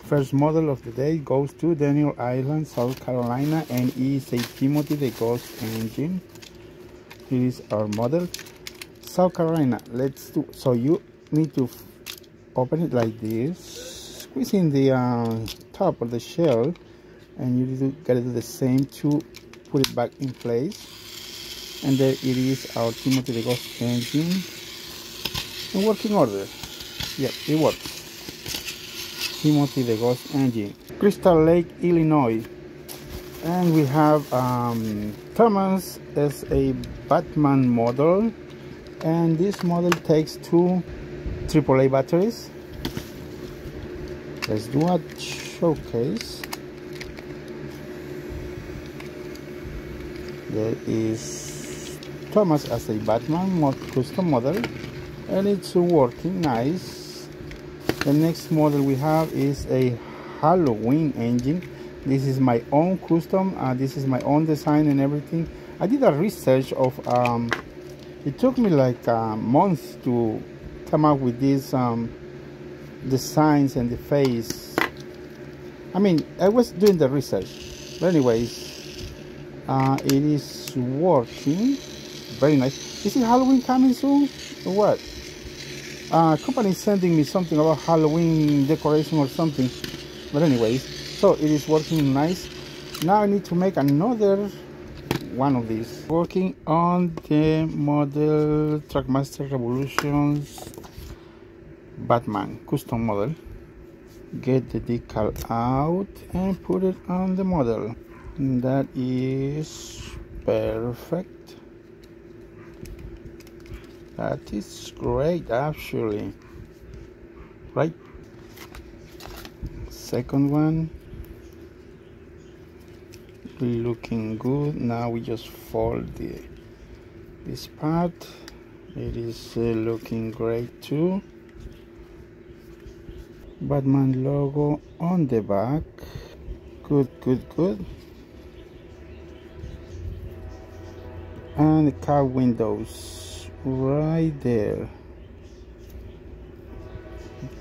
First model of the day goes to Daniel Island, South Carolina, and is a Timothy the Ghost engine. Here is our model. South Carolina. Let's do. So you need to open it like this, squeeze in the top of the shell, and you gotta do the same to put it back in place. And there it is, our Timothy the Ghost engine in working order. Yep, it works. Timothy the Ghost engine, Crystal Lake, Illinois. And we have Thomas as a Batman model, and this model takes two AAA batteries. Let's do a showcase. There is Thomas as a Batman custom model, and it's working nice. The next model we have is a Halloween engine. This is my own custom. This is my own design and everything. I did a research of it took me like a month to come up with these designs and the face. I mean, I was doing the research, but anyways, it is working very nice. Is it Halloween coming soon or what? Company is sending me something about Halloween decoration or something, but anyways, so it is working nice. Now I need to make another one of these. Working on the model Trackmaster Revolutions Batman custom model. Get the decal out and put it on the model. And that is perfect. That is great, actually. Right? Second one. Looking good. Now we just fold this part. It is looking great too. Batman logo on the back. Good, good, good. And the car windows right there.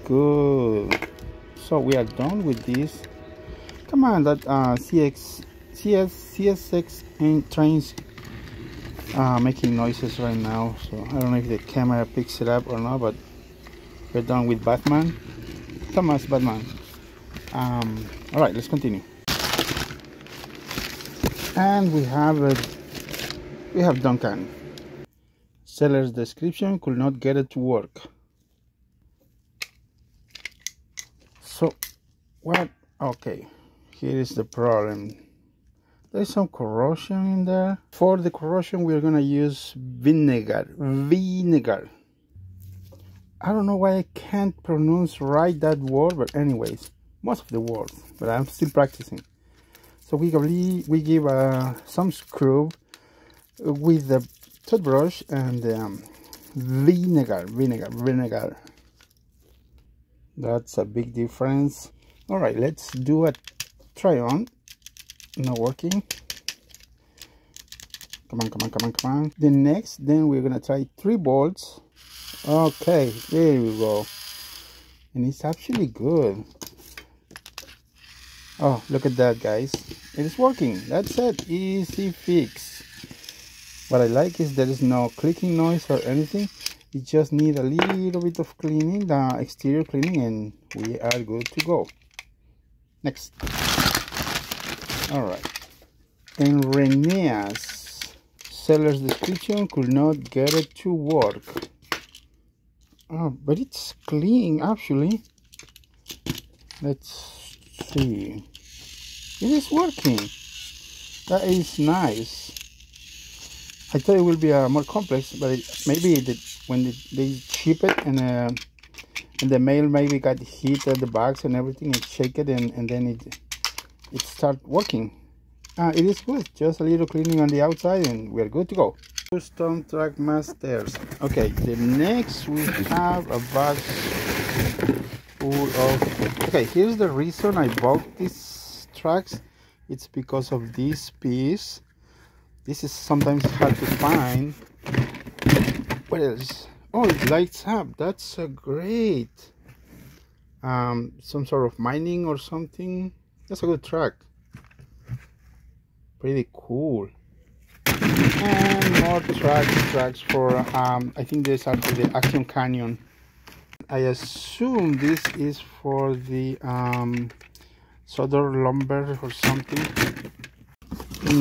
Good. So we are done with this. Come on, that CSX and trains making noises right now, so I don't know if the camera picks it up or not, but we're done with Batman. Thomas Batman. All right, let's continue. And we have Duncan. Seller's description: could not get it to work. So what? Okay, here is the problem. There's some corrosion in there. For the corrosion, we're gonna use vinegar. I don't know why I can't pronounce right that word, but anyways, most of the words, but I'm still practicing. So we give some scrub with the toothbrush and vinegar. That's a big difference. All right, let's do a try on. Not working. Come on. Then we're gonna try 3 bolts. Okay, there we go. And it's actually good. Oh, look at that, guys. It is working. That's it. Easy fix. What I like is there is no clicking noise or anything. You just need a little bit of cleaning, the exterior cleaning, and we are good to go. Next. All right. And Renee's seller's description: could not get it to work. Oh, but it's clean actually. Let's see. It is working. That is nice. I thought it will be more complex, but maybe when they ship it and the mail maybe got hit at the box and everything, and shake it and then it start working. It is good. Just a little cleaning on the outside and we're good to go. Custom Trackmasters. Okay, the next we have a box full of. Okay, here's the reason I bought these tracks. It's because of this piece. This is sometimes hard to find. What else? Oh, it lights up. That's great. some sort of mining or something. That's a good track. Pretty cool. And more tracks for I think these are for the Action Canyon. I assume this is for the Southern lumber or something.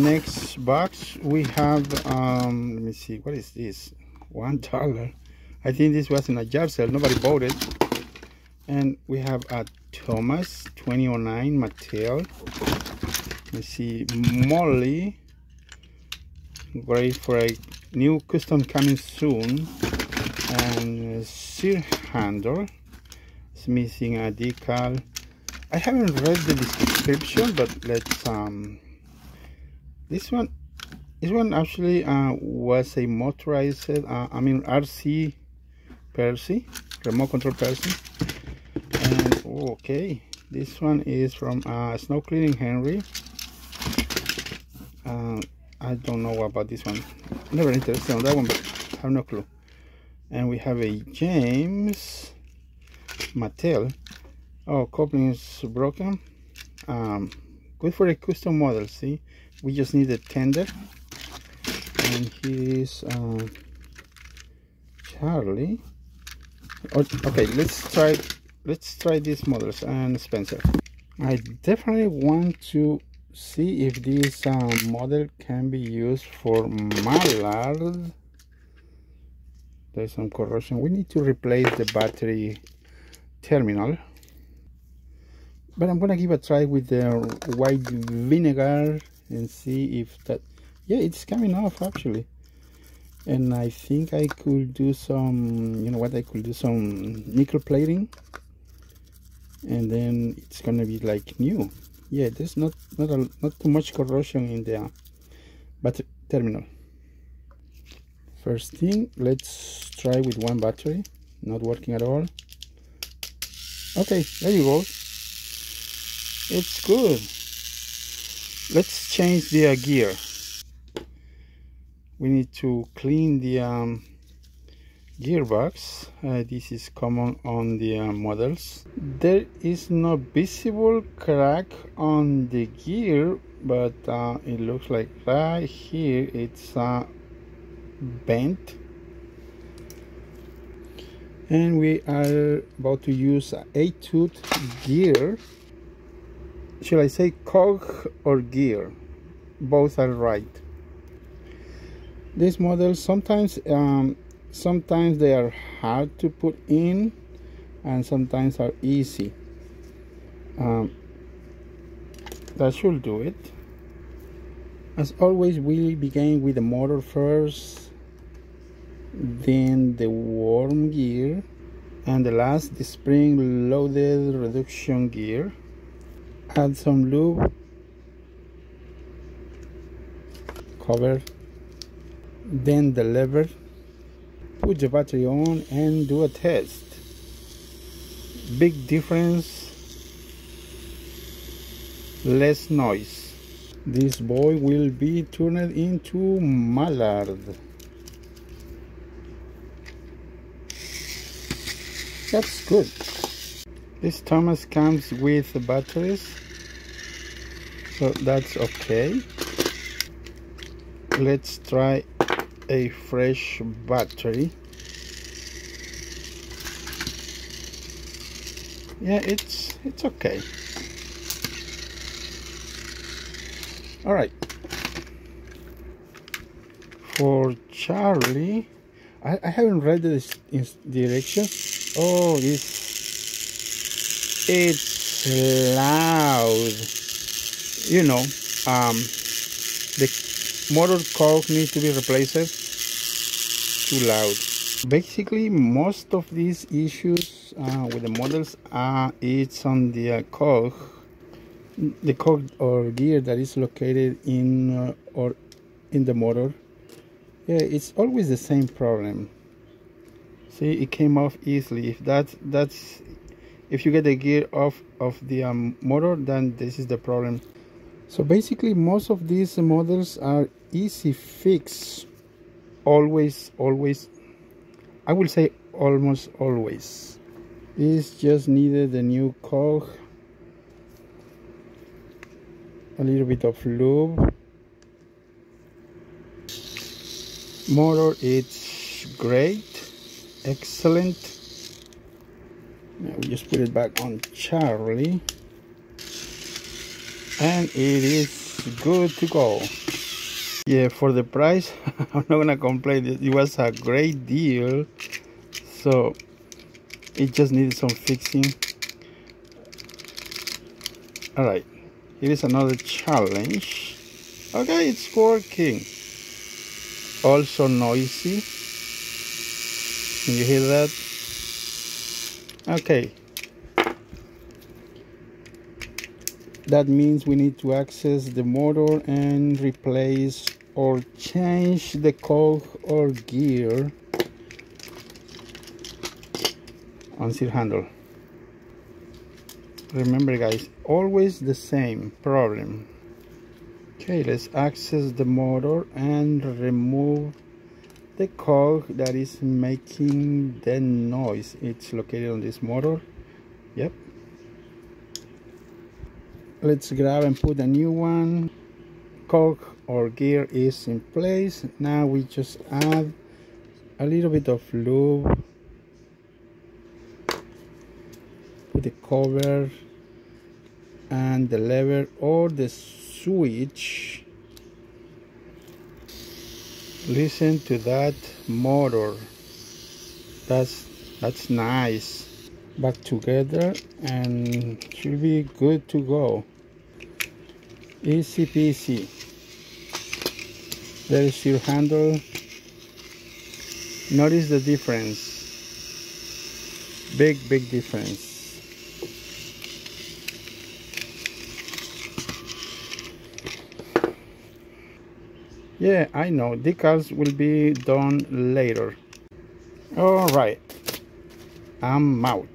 Next box we have let me see, what is this? $1. I think this was in a yard sale, nobody bought it. And we have a Thomas 2009 Mattel. Let's see, Molly, great for a new custom coming soon. And Sir Handel, it's missing a decal. I haven't read the description, but let's this one actually was a motorized RC Percy, remote control Percy. And okay, this one is from Snow Clearing Henry. I don't know about this one, never interested on that one, but I have no clue. And we have a James Mattel. Oh, coupling is broken. Good for a custom model. See, we just need a tender. And here's Charlie. Okay, let's try these models and Spenser. I definitely want to see if this model can be used for mallard. There's some corrosion. We need to replace the battery terminal, but I'm gonna give a try with the white vinegar and see if that, yeah, it's coming off actually. And I think I could do some, you know what, I could do some nickel plating, and then it's gonna be like new. Yeah, there's not too much corrosion in the battery terminal. First thing, let's try with one battery. Not working at all. Okay, there you go. It's good. Let's change the gear. We need to clean the gearbox. This is common on the models. There is no visible crack on the gear, but it looks like right here it's bent. And we are about to use a 8-tooth gear. Should I say cog or gear? Both are right. These models sometimes they are hard to put in and sometimes are easy. That should do it. As always, we begin with the motor first, then the worm gear, and the last, the spring loaded reduction gear. Add some lube, cover, then the lever, put the battery on and do a test. Big difference, less noise. This boy will be turned into mallard. That's good. This Thomas comes with batteries, so that's okay. Let's try a fresh battery. Yeah, it's okay. All right. For Charlie, I haven't read the directions. Oh, it's loud. You know, the motor coil needs to be replaced. Too loud. Basically, most of these issues with the models it's on the cog or gear that is located in or in the motor. Yeah, it's always the same problem. See, it came off easily. If that's if you get the gear off of the motor, then this is the problem. So basically, most of these models are easy fix. Always, I will say almost always. It's just needed a new cog, a little bit of lube. Motor, it's great, excellent. Now we just put it back on Charlie, and it is good to go. Yeah, for the price, I'm not gonna complain. It was a great deal, so it just needed some fixing. All right, here is another challenge. Okay, it's working. Also noisy. Can you hear that? Okay. That means we need to access the motor and replace or change the cog or gear on the handle. Remember guys, always the same problem. Okay, let's access the motor and remove the cog that is making the noise. It's located on this motor. Yep. Let's grab and put a new one. Cog or gear is in place. Now we just add a little bit of lube. Put the cover and the lever or the switch. Listen to that motor. That's nice. Back together and should be good to go. Easy peasy. There is your handle. Notice the difference. Big difference. Yeah, I know, decals will be done later. All right, I'm out.